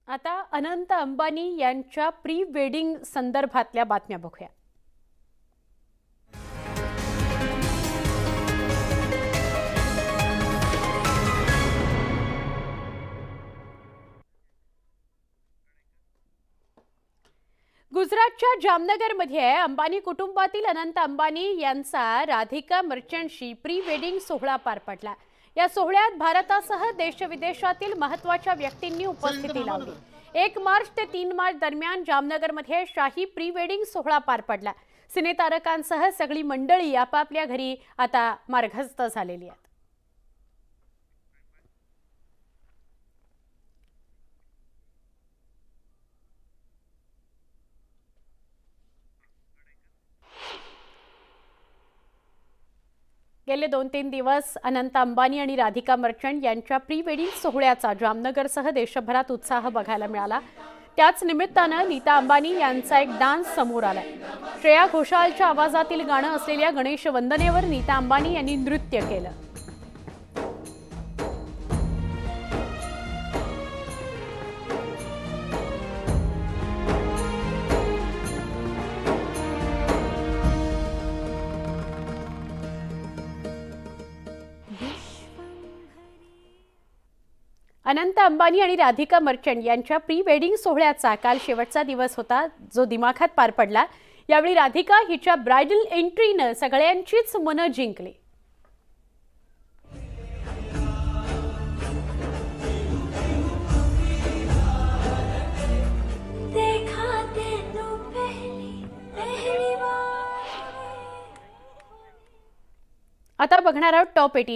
आता अनंत अंबानी यांच्या pre wedding संदर्भातल्या बातम्या बघूया। गुजरातच्या जामनगरमध्ये अंबानी कुटुंबातील अनंत अंबानी यांचा राधिका मर्चंटशी प्री वेडिंग सोहळा पार पडला। या सोहळ्यात भारतासह देश-विदेशातील महत्त्वाच्या व्यक्तींनी उपस्थिती लावली। 1 मार्च ते 3 मार्च दरम्यान जामनगरमध्ये शाही प्री वेडिंग सोहळा पार पडला। सिनेतारकांसह सगळी मंडळी आपापल्या घरी आता मार्गस्थ झालेली आहेत। गेले 2-3 दिवस अनंत अंबानी आणि राधिका मर्चंट यांच्या प्री वेडिंग सोहळ्याचा जामनगरसह देशभरात उत्साह बघायला मिळाला। त्याच निमित्ताने नीता अंबानी यांचा एक डान्स समोर आलाय। श्रेया घोषालच्या आवाजातील गाणं असलेल्या गणेश वंदनेवर नीता अंबानी यांनी नृत्य केलं। अनंत अंबानी आणि राधिका मर्चंट यांच्या प्री वेडिंग सोहळ्याचा काल शेवटचा दिवस होता, जो दिमाखात पार पडला। यावेळी राधिका हिच्या ब्राइडल एंट्रीने सगळ्यांचीच मनं जिंकली। आता बघणार आहोत टॉप 18।